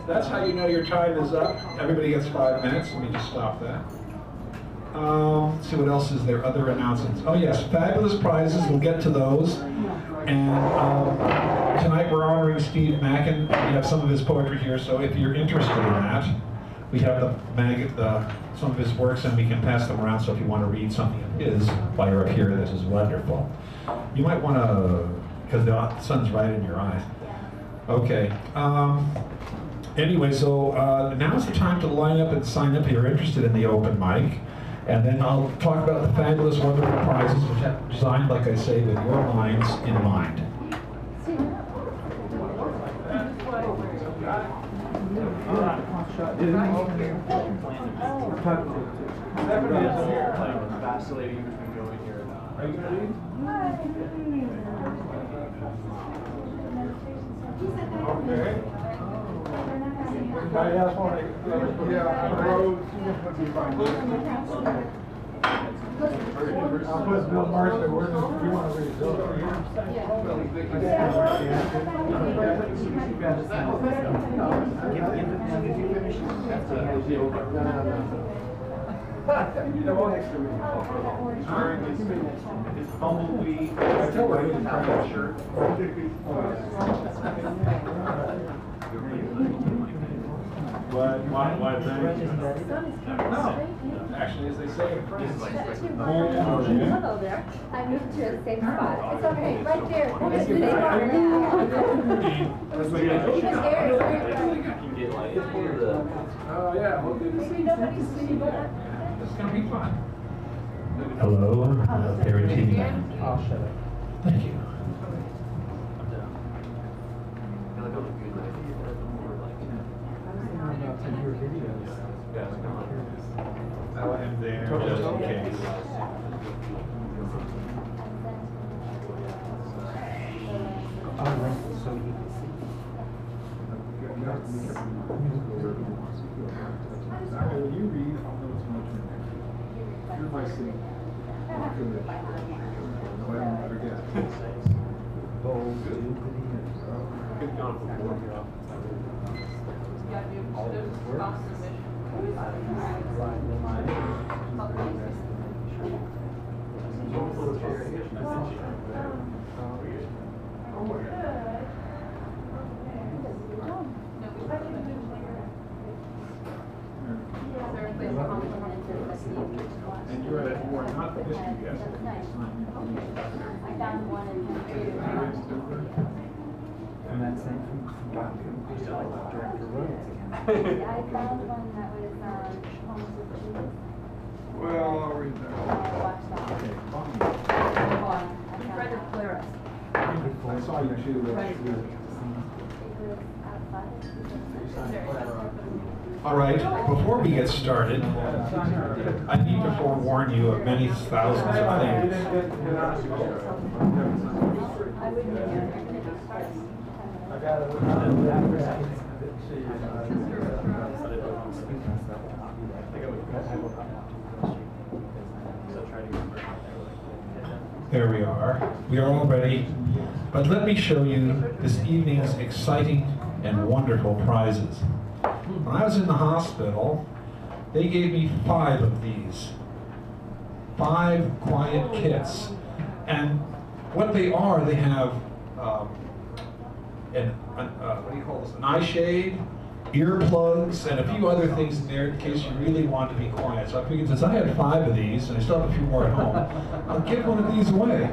that's how you know your time is up. Everybody gets 5 minutes. Let me just stop that. Let's see what else is there. Other announcements. Oh yes, fabulous prizes. We'll get to those. And tonight we're honoring Steve Mackin. We have some of his poetry here. So if you're interested in that, we have some of his works, and we can pass them around. So if you want to read something of his while you're up here, this is wonderful. You might want to, because the sun's right in your eyes. Okay. Anyway, so now's the time to line up and sign up if you're interested in the open mic. And then I'll talk about the fabulous, wonderful prizes which are designed, like I say, with your minds in mind. Vacillating between going here and not. Are you ready? Okay. Anybody else want to? Yeah, on the road. I'll put Bill Marshall. Where do you want to read? Bill His bumblebee shirt. Why no. Actually, as they say in France. Hello there. I moved to the same spot. It's okay. Right there. Oh, yeah. Well, good to see you. It's going to be fun. Hello, Perry TV. I'll shut up. Thank you. I'll end there just in case. So you can see. When you read, I'll know it's much in there. You're my seat. No, I don't forget. Good job for and you are not the history guest. I found one in And that's same from Baku. Director Rhodes again. I found one that was almost with cheese. Well, I'll read that. I watched that one. Frederick Claris. I saw you too. It was outside. All right, before we get started, I need to forewarn you of many thousands of things. I got it. There we are. We are all ready. But let me show you this evening's exciting and wonderful prizes. When I was in the hospital, they gave me 5 of these. 5 quiet kits. And what they are, they have what do you call this? An eye shade, earplugs, and a few other things in there in case you really want to be quiet. So I figured since I had 5 of these, and I still have a few more at home, I'll give one of these away.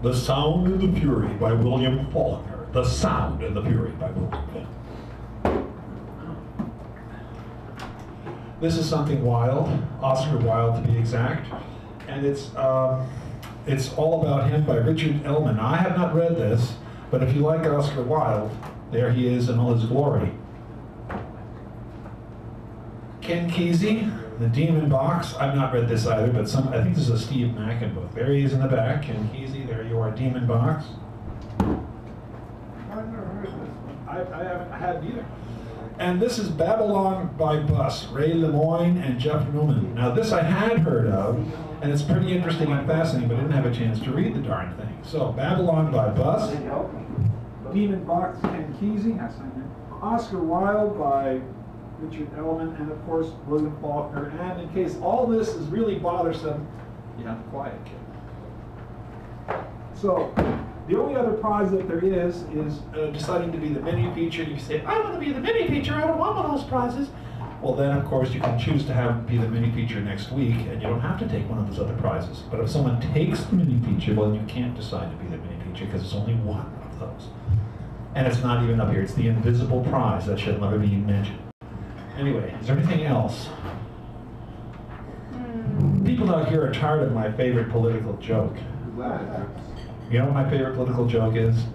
The Sound and the Fury by William Faulkner. The Sound and the Fury by William Faulkner. This is something Wilde, Oscar Wilde to be exact, and it's All About Him by Richard Ellman. Now, I have not read this, but if you like Oscar Wilde, there he is in all his glory. Ken Kesey, The Demon Box. I've not read this either, but I think this is a Steve Mackin book. There he is in the back, Ken Kesey. There you are, Demon Box. I've never heard this one. I haven't either. And this is Babylon by Bus, Ray Lemoyne and Jeff Newman. Now this I had heard of, and it's pretty interesting and fascinating, but I didn't have a chance to read the darn thing. So, Babylon by Bus. Demon Box and Kesey, I signed it. Oscar Wilde by Richard Ellman, and of course William Faulkner. And in case all this is really bothersome, you have the Quiet Kid. So the only other prize that there is deciding to be the mini feature. You say, I want to be the mini feature, I don't want one of those prizes. Well then, of course, you can choose to be the mini feature next week, and you don't have to take one of those other prizes. But if someone takes the mini feature, well, you can't decide to be the mini feature because it's only one of those. And it's not even up here. It's the invisible prize that should never be mentioned. Anyway, is there anything else? People out here are tired of my favorite political joke. You know what my favorite political joke is?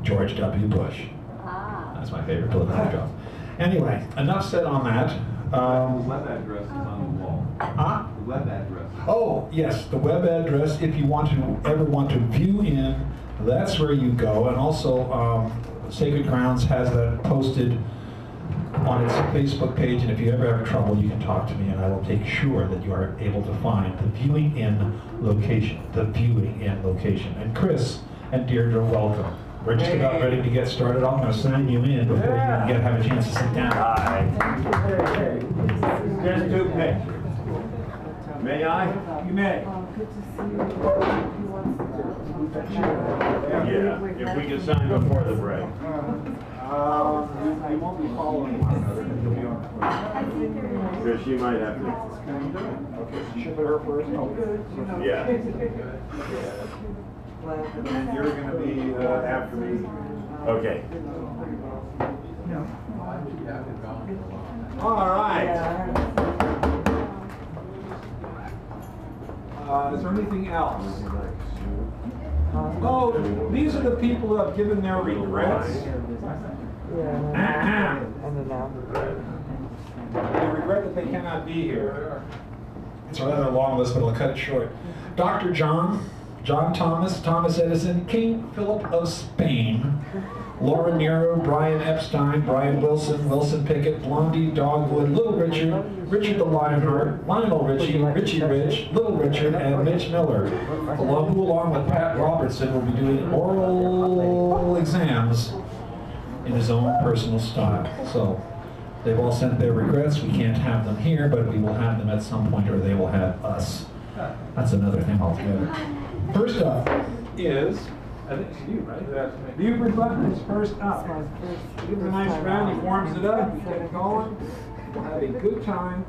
George W. Bush. That's my favorite political joke. Anyway, enough said on that. The web address is on the wall. Huh? The web address. Oh, yes, the web address, if you ever want to view in, that's where you go. And also, Sacred Grounds has that posted on its Facebook page, and if you ever have trouble, you can talk to me, and I will make sure that you are able to find the viewing in location. The viewing in location. And Chris and Deirdre, welcome. We're just about ready to get started. I'm going to sign you in before you even have a chance to sit down. Hi. Just 2 pictures. May I? You may. Good to see you. Yeah, if we can sign before the break. You won't be following one another. You'll be on first. Because she might have to. Okay, ship it her first. Yeah. And then you're going to be after me. Okay. All right. Is there anything else? Oh, these are the people who have given their regrets. They regret that they cannot be here. It's a rather long list, but I'll cut it short. Dr. John Thomas, Thomas Edison, King Philip of Spain, Laura Nero, Brian Epstein, Brian Wilson, Wilson Pickett, Blondie Dogwood, Little Richard, Richard the Lionheart, Lionel Richie, Richie Rich, Little Richard, and Mitch Miller, who along with Pat Robertson will be doing oral exams in his own personal style. So they've all sent their regrets. We can't have them here, but we will have them at some point, or they will have us. That's another thing altogether. First up is, I think it's you, right? That's me. Buford Button is first up. Give him a nice round, he warms it up, we get it going. We'll have a good time,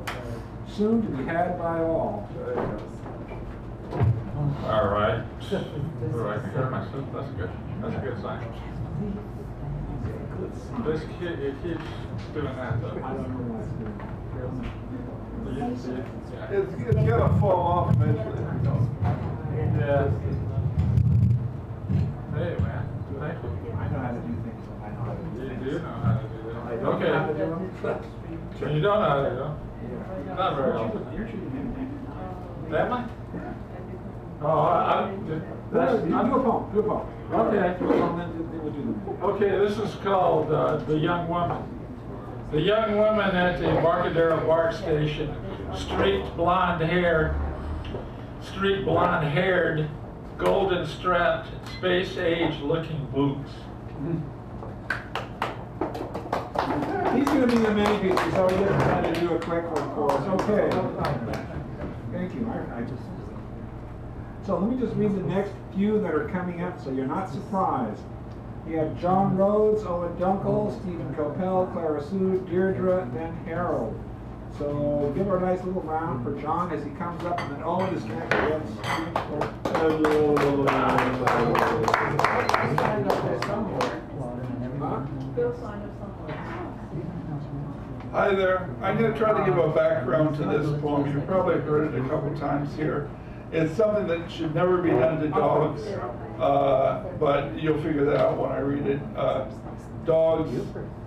soon to be had by all. All right. Oh, I can hear myself. That's good. That's a good sign. This kid, it keeps doing that though. I don't know why it's doing. It's gonna fall off eventually. Yeah. Hey man, thank you. I know how to do things, I know how to do You things. do know how to do that. I don't know how to do Okay. them. You don't know how to do them? Not very often. You're shooting him. Am I? Oh, Do a poem, do a poem. Okay. Do a poem, then we'll do them. Okay, this is called The Young Woman. The young woman at the Embarcadero BART station, streaked blonde-haired, golden strapped, space-age looking boots. He's going to be the main feature, so we're going to try to do a quick one for us. Okay. Thank you. So let me just read the next few that are coming up so you're not surprised. We have John Rhodes, Owen Dunkel, Stephen Coppell, Clara Sue, Deirdre, then Harold. So give her a nice little round for John as he comes up, and then Owen is next. Hi there. I'm going to try to give a background to this poem. You've probably heard it a couple times here. It's something that should never be done to dogs, but you'll figure that out when I read it. Dogs.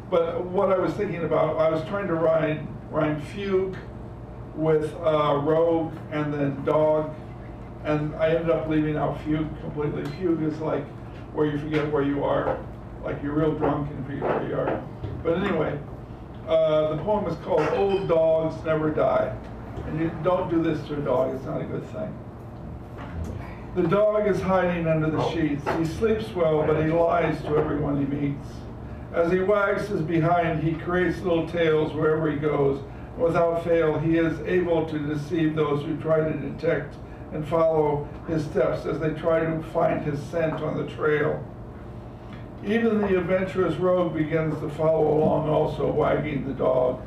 But what I was thinking about, I was trying to rhyme fugue with rogue and then dog, and I ended up leaving out fugue completely. Fugue is like where you forget where you are, like you're real drunk and forget where you are. But anyway, the poem is called Old Dogs Never Die. And you don't do this to a dog, it's not a good thing. The dog is hiding under the sheets. He sleeps well, but he lies to everyone he meets. As he wags his behind, he creates little tails wherever he goes. Without fail, he is able to deceive those who try to detect and follow his steps as they try to find his scent on the trail. Even the adventurous rogue begins to follow along, also wagging the dog.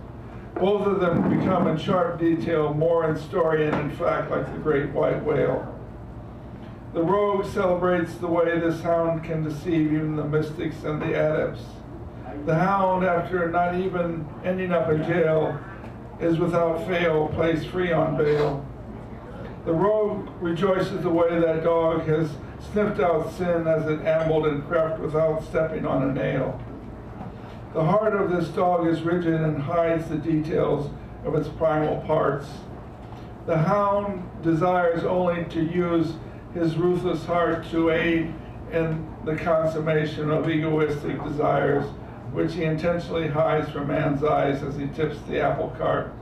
Both of them become in sharp detail more in story and in fact like the great white whale. The rogue celebrates the way this hound can deceive even the mystics and the adepts. The hound, after not even ending up in jail, is without fail placed free on bail. The rogue rejoices the way that dog has sniffed out sin as it ambled and crept without stepping on a nail. The heart of this dog is rigid and hides the details of its primal parts. The hound desires only to use his ruthless heart to aid in the consummation of egoistic desires, which he intentionally hides from man's eyes as he tips the apple cart.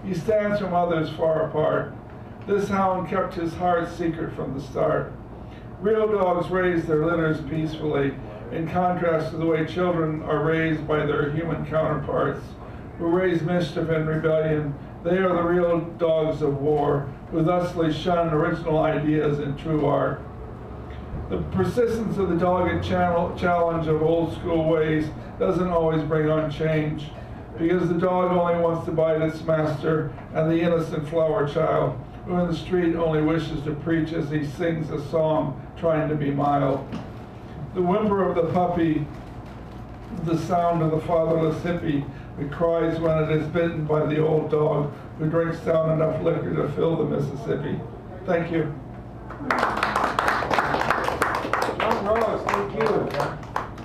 He stands from others far apart. This hound kept his heart secret from the start. Real dogs raise their litters peacefully, in contrast to the way children are raised by their human counterparts, who raise mischief and rebellion. They are the real dogs of war, who thusly shun original ideas and true art. The persistence of the dogged challenge of old school ways doesn't always bring on change, because the dog only wants to bite its master, and the innocent flower child, who in the street only wishes to preach as he sings a song trying to be mild. The whimper of the puppy, the sound of the fatherless hippie, it cries when it is bitten by the old dog who drinks down enough liquor to fill the Mississippi. Thank you. John Rose, thank you.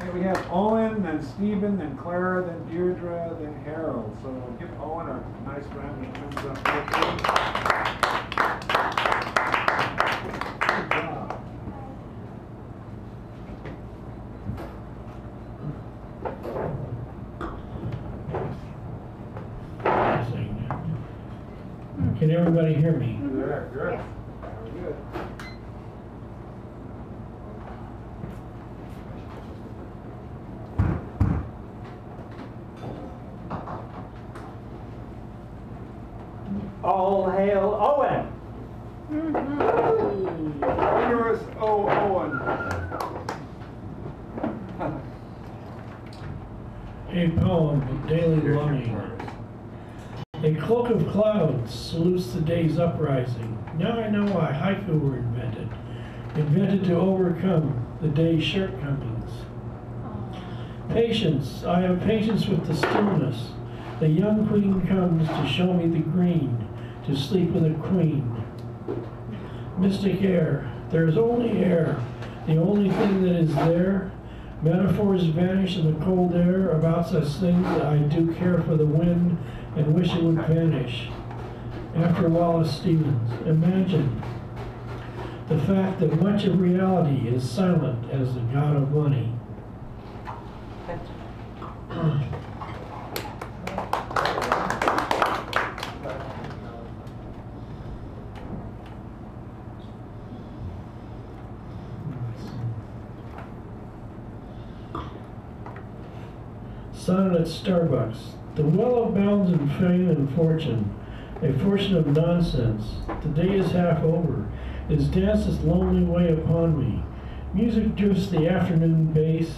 And we have Owen, then Stephen, then Clara, then Deirdre, then Harold. So give Owen a nice round of thumbs up. Good job. Can everybody hear me? There, good. Yes. Very good. All hail Owen! Generous Owen. A poem of daily longing. A cloak of clouds salutes the day's uprising. Now I know why haiku were invented. Invented to overcome the day's shortcomings. Patience. I have patience with the stillness. The young queen comes to show me the green, to sleep with a queen. Mystic air. There is only air. The only thing that is there. Metaphors vanish in the cold air about such things that I do care for the wind and wish it would vanish. After Wallace Stevens, imagine the fact that much of reality is silent as the god of money. Sonnet at Starbucks. The well abounds in fame and fortune, a fortune of nonsense. The day is half over. It has danced its lonely way upon me. Music drifts the afternoon bass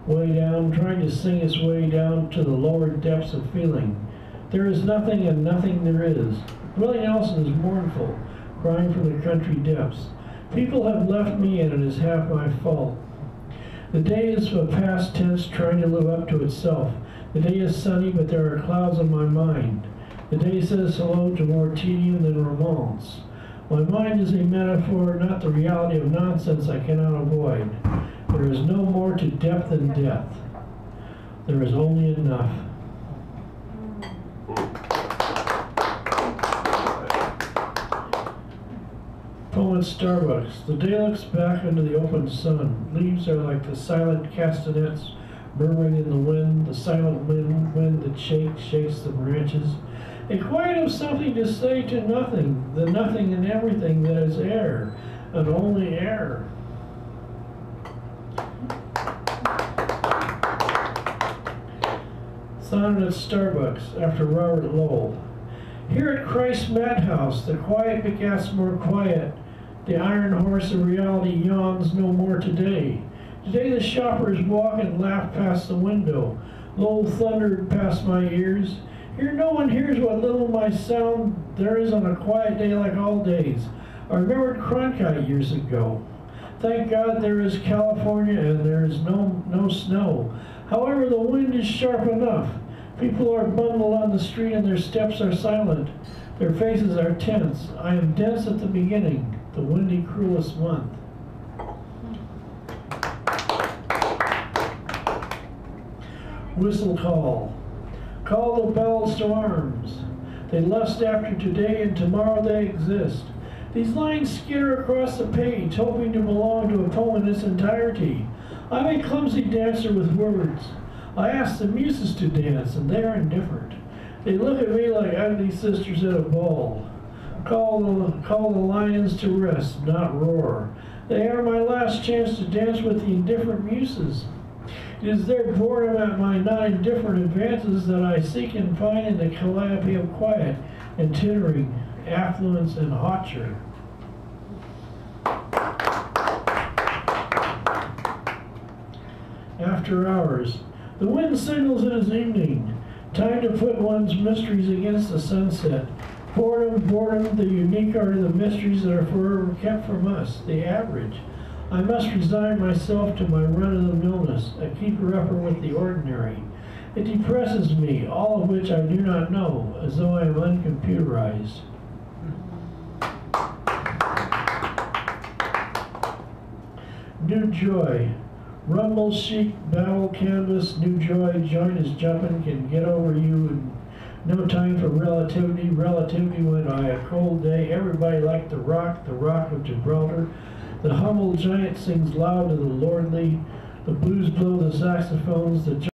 way down, trying to sing its way down to the lower depths of feeling. There is nothing and nothing there is. Willie Nelson is mournful, crying from the country depths. People have left me and it is half my fault. The day is a past tense trying to live up to itself. The day is sunny, but there are clouds on my mind. The day says hello to more tedium than romance. My mind is a metaphor, not the reality of nonsense I cannot avoid. There is no more to depth than death. There is only enough. Poem at Starbucks. The day looks back into the open sun. Leaves are like the silent castanets murmuring in the wind, the silent wind that shakes the branches. A quiet of something to say to nothing, the nothing and everything that is air. and only air. Sounded at Starbucks after Robert Lowell. Here at Christ's Madhouse, the quiet begets more quiet. The iron horse of reality yawns no more today. Today the shoppers walk and laugh past the window. Lowell thundered past my ears. Here no one hears what little my sound there is on a quiet day like all days. I remembered Cronkite years ago. Thank God there is California and there is no snow. However, the wind is sharp enough. People are bundled on the street and their steps are silent. Their faces are tense. I am dense at the beginning, the windy, cruelest month. Whistle call. Call the bells to arms. They lust after today and tomorrow they exist. These lines skitter across the page, hoping to belong to a poem in its entirety. I'm a clumsy dancer with words. I ask the muses to dance, and they are indifferent. They look at me like ugly sisters at a ball. Call the lions to rest, not roar. They are my last chance to dance with the indifferent muses. It is their boredom at my not indifferent advances that I seek and find in the calliope of quiet and tittering, affluence and hauteur. After hours, the wind signals it is evening. Time to put one's mysteries against the sunset. Boredom, the unique art of the mysteries that are forever kept from us, the average. I must resign myself to my run-of-the-millness, a keeper-upper with the ordinary. It depresses me, all of which I do not know, as though I am uncomputerized. New joy. Rumble, chic, babble, canvas, new joy, joint is jumping, can get over you, and no time for relativity. Relativity went by a cold day. Everybody liked the rock of Gibraltar. The humble giant sings loud to the lordly. The blues blow the saxophones. The